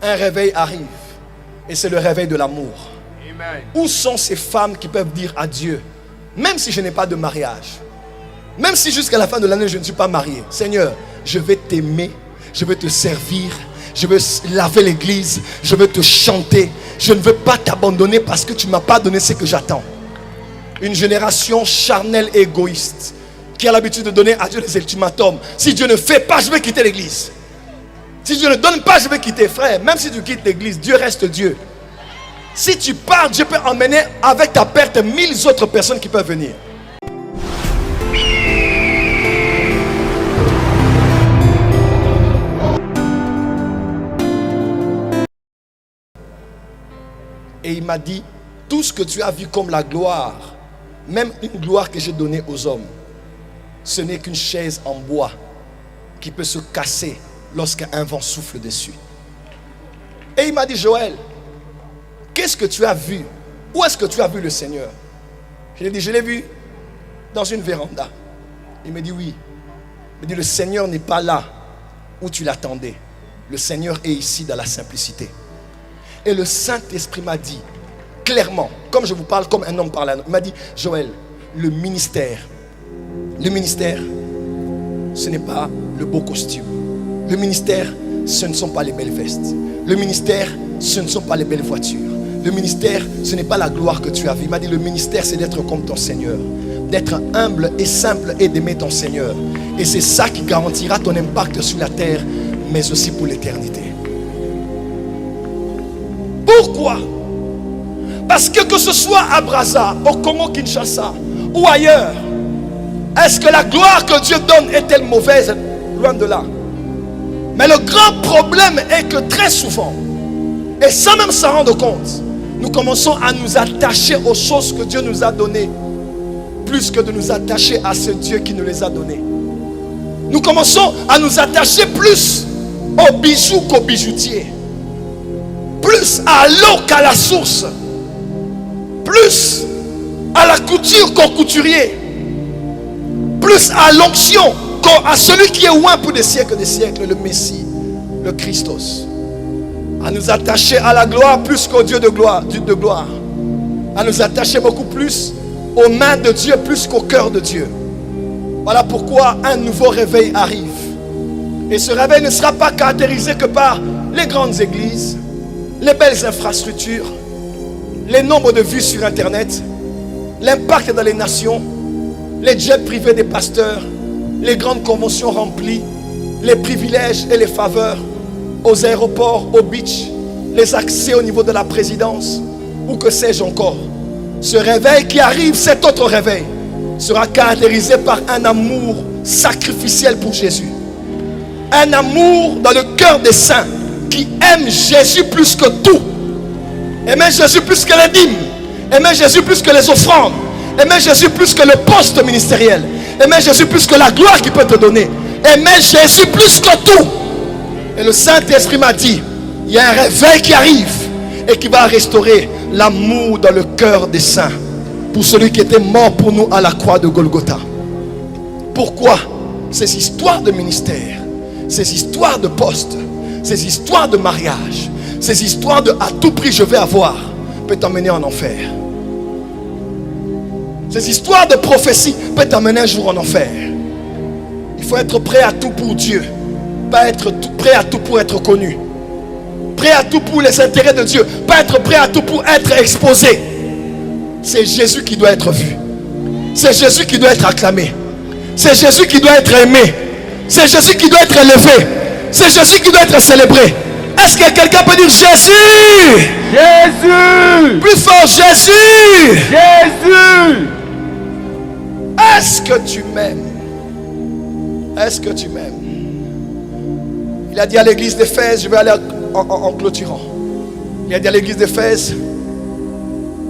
Un réveil arrive. Et c'est le réveil de l'amour. Amen. Où sont ces femmes qui peuvent dire à Dieu, même si je n'ai pas de mariage, même si jusqu'à la fin de l'année je ne suis pas marié, Seigneur, je vais t'aimer, je vais te servir, je veux laver l'église, je veux te chanter, je ne veux pas t'abandonner parce que tu ne m'as pas donné ce que j'attends. Une génération charnelle et égoïste qui a l'habitude de donner à Dieu des ultimatums. Si Dieu ne fait pas, je vais quitter l'église. Si Dieu ne donne pas, je vais quitter. Frère, même si tu quittes l'église, Dieu reste Dieu. Si tu pars, Dieu peut emmener avec ta perte 1000 autres personnes qui peuvent venir. Et il m'a dit, tout ce que tu as vu comme la gloire, même une gloire que j'ai donnée aux hommes, ce n'est qu'une chaise en bois qui peut se casser lorsqu'un vent souffle dessus. Et il m'a dit, Joël, qu'est-ce que tu as vu? Où est-ce que tu as vu le Seigneur? Je lui ai dit, je l'ai vu dans une véranda. Il me dit, oui. Il me dit, le Seigneur n'est pas là où tu l'attendais. Le Seigneur est ici dans la simplicité. Et le Saint-Esprit m'a dit, clairement, comme je vous parle comme un homme parle à un homme, il m'a dit, Joël, le ministère, ce n'est pas le beau costume. Le ministère, ce ne sont pas les belles vestes. Le ministère, ce ne sont pas les belles voitures. Le ministère, ce n'est pas la gloire que tu as vue. Il m'a dit, le ministère, c'est d'être comme ton Seigneur. D'être humble et simple et d'aimer ton Seigneur. Et c'est ça qui garantira ton impact sur la terre, mais aussi pour l'éternité. Pourquoi? Parce que ce soit à Brazza, au Congo-Kinshasa ou ailleurs, est-ce que la gloire que Dieu donne est-elle mauvaise? Loin de là. Mais le grand problème est que très souvent, et sans même s'en rendre compte, nous commençons à nous attacher aux choses que Dieu nous a données, plus que de nous attacher à ce Dieu qui nous les a données. Nous commençons à nous attacher plus aux bijoux qu'aux bijoutiers, plus à l'eau qu'à la source, plus à la couture qu'au couturier, plus à l'onction qu'à celui qui est loin pour des siècles, le Messie, le Christos. À nous attacher à la gloire plus qu'au Dieu de gloire, à nous attacher beaucoup plus aux mains de Dieu plus qu'au cœur de Dieu. Voilà pourquoi un nouveau réveil arrive. Et ce réveil ne sera pas caractérisé que par les grandes églises, les belles infrastructures, les nombres de vues sur Internet, l'impact dans les nations, les jets privés des pasteurs, les grandes conventions remplies, les privilèges et les faveurs aux aéroports, aux beach, les accès au niveau de la présidence, ou que sais-je encore. Ce réveil qui arrive, cet autre réveil, sera caractérisé par un amour sacrificiel pour Jésus. Un amour dans le cœur des saints qui aiment Jésus plus que tout. Aimer Jésus plus que les dîmes. Aimer Jésus plus que les offrandes. Aimer Jésus plus que le poste ministériel. Aimer Jésus plus que la gloire qu'il peut te donner. Aimer Jésus plus que tout. Et le Saint-Esprit m'a dit, il y a un réveil qui arrive et qui va restaurer l'amour dans le cœur des saints pour celui qui était mort pour nous à la croix de Golgotha. Pourquoi ces histoires de ministère, ces histoires de poste, ces histoires de mariage, ces histoires de à tout prix je vais avoir, peut t'emmener en enfer. Ces histoires de prophétie peuvent t'emmener un jour en enfer. Il faut être prêt à tout pour Dieu, pas être prêt à tout pour être connu, prêt à tout pour les intérêts de Dieu, pas être prêt à tout pour être exposé. C'est Jésus qui doit être vu, c'est Jésus qui doit être acclamé, c'est Jésus qui doit être aimé, c'est Jésus qui doit être élevé, c'est Jésus qui doit être célébré. Est-ce que quelqu'un peut dire Jésus? Jésus! Plus fort, Jésus! Jésus! Est-ce que tu m'aimes? Est-ce que tu m'aimes? Il a dit à l'église d'Éphèse, je vais aller en clôturant. Il a dit à l'église d'Éphèse,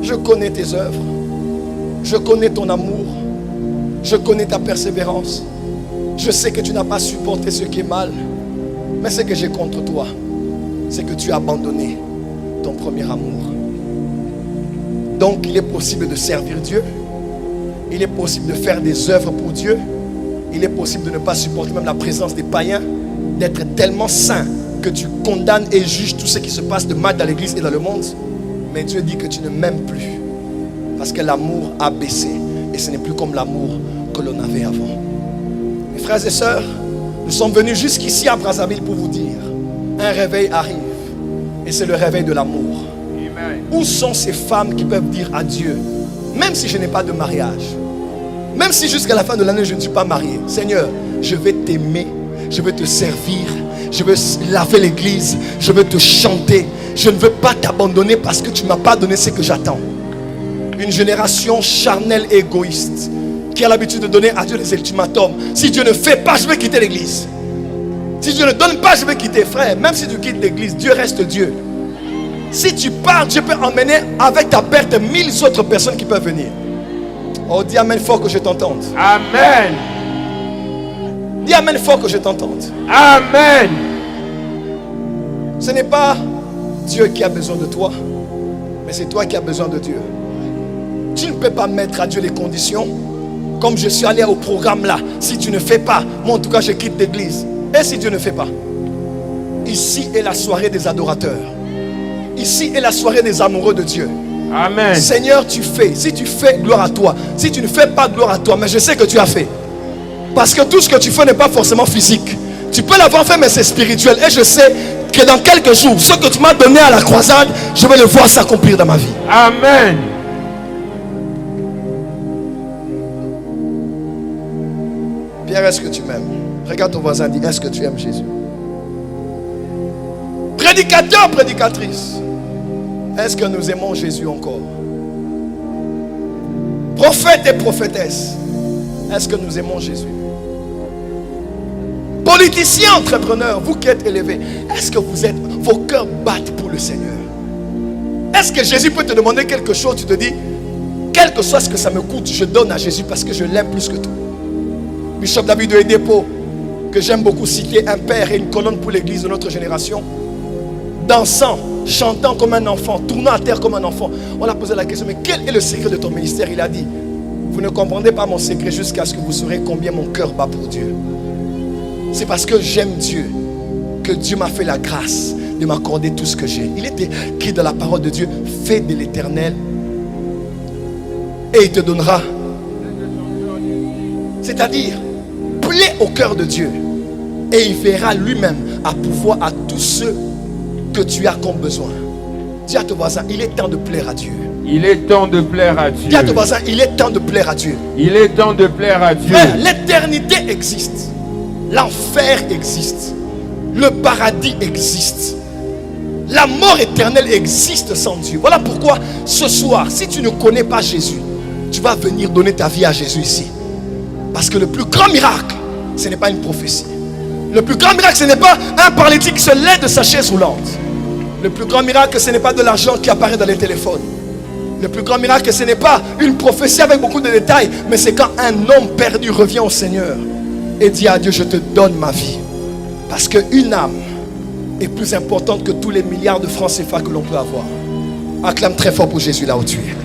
je connais tes œuvres, je connais ton amour, je connais ta persévérance. Je sais que tu n'as pas supporté ce qui est mal, mais ce que j'ai contre toi, c'est que tu as abandonné ton premier amour. Donc il est possible de servir Dieu, il est possible de faire des œuvres pour Dieu, il est possible de ne pas supporter même la présence des païens, d'être tellement saint que tu condamnes et juges tout ce qui se passe de mal dans l'église et dans le monde. Mais Dieu dit que tu ne m'aimes plus. Parce que l'amour a baissé. Et ce n'est plus comme l'amour que l'on avait avant. Mes frères et sœurs, nous sommes venus jusqu'ici à Brazzaville pour vous dire, un réveil arrive. Et c'est le réveil de l'amour. Où sont ces femmes qui peuvent dire à Dieu, même si je n'ai pas de mariage, même si jusqu'à la fin de l'année je ne suis pas marié, Seigneur, je vais t'aimer, je veux te servir, je veux laver l'église, je veux te chanter, je ne veux pas t'abandonner parce que tu ne m'as pas donné ce que j'attends. Une génération charnelle et égoïste qui a l'habitude de donner à Dieu des ultimatums. Si Dieu ne fait pas, je vais quitter l'église. Si Dieu ne donne pas, je vais quitter. Frère, même si tu quittes l'église, Dieu reste Dieu. Si tu pars, Dieu peut emmener avec ta perte 1000 autres personnes qui peuvent venir. Oh, dis amen fort que je t'entende. Amen. Dis amen fort que je t'entende. Amen. Ce n'est pas Dieu qui a besoin de toi, mais c'est toi qui as besoin de Dieu. Tu ne peux pas mettre à Dieu les conditions. Comme je suis allé au programme là, si tu ne fais pas, moi en tout cas je quitte l'église. Et si Dieu ne fait pas? Ici est la soirée des adorateurs. Ici est la soirée des amoureux de Dieu. Amen. Seigneur, tu fais. Si tu fais, gloire à toi. Si tu ne fais pas, gloire à toi. Mais je sais que tu as fait. Parce que tout ce que tu fais n'est pas forcément physique. Tu peux l'avoir fait, mais c'est spirituel. Et je sais que dans quelques jours, ce que tu m'as donné à la croisade, je vais le voir s'accomplir dans ma vie. Amen. Pierre, est-ce que tu m'aimes? Regarde ton voisin, dis, est-ce que tu aimes Jésus? Prédicateur, prédicatrice, est-ce que nous aimons Jésus encore? Prophète et prophétesse, est-ce que nous aimons Jésus? Politiciens, entrepreneurs, vous qui êtes élevés, est-ce que vos cœurs battent pour le Seigneur? Est-ce que Jésus peut te demander quelque chose? Tu te dis, quel que soit ce que ça me coûte, je donne à Jésus parce que je l'aime plus que tout. Bishop David de Edepo, que j'aime beaucoup citer, un père et une colonne pour l'église de notre génération, dansant, chantant comme un enfant, tournant à terre comme un enfant. On a posé la question, mais quel est le secret de ton ministère? Il a dit, vous ne comprendrez pas mon secret jusqu'à ce que vous saurez combien mon cœur bat pour Dieu. C'est parce que j'aime Dieu que Dieu m'a fait la grâce de m'accorder tout ce que j'ai. Il était écrit dans la parole de Dieu, fais de l'Éternel et il te donnera. C'est-à-dire, plaît au cœur de Dieu et il verra lui-même à pouvoir à tous ceux que tu as comme besoin. Dis à ton voisin, il est temps de plaire à Dieu. Il est temps de plaire à Dieu. Dis à ton voisin, il est temps de plaire à Dieu. Il est temps de plaire à Dieu. Frère, l'éternité existe. L'enfer existe. Le paradis existe. La mort éternelle existe sans Dieu. Voilà pourquoi ce soir, si tu ne connais pas Jésus, tu vas venir donner ta vie à Jésus ici. Parce que le plus grand miracle, ce n'est pas une prophétie. Le plus grand miracle, ce n'est pas un paralytique qui se lève de sa chaise roulante. Le plus grand miracle, ce n'est pas de l'argent qui apparaît dans les téléphones. Le plus grand miracle, ce n'est pas une prophétie avec beaucoup de détails, mais c'est quand un homme perdu revient au Seigneur et dit à Dieu, je te donne ma vie. Parce qu'une âme est plus importante que tous les milliards de francs CFA que l'on peut avoir. Acclame très fort pour Jésus là où tu es.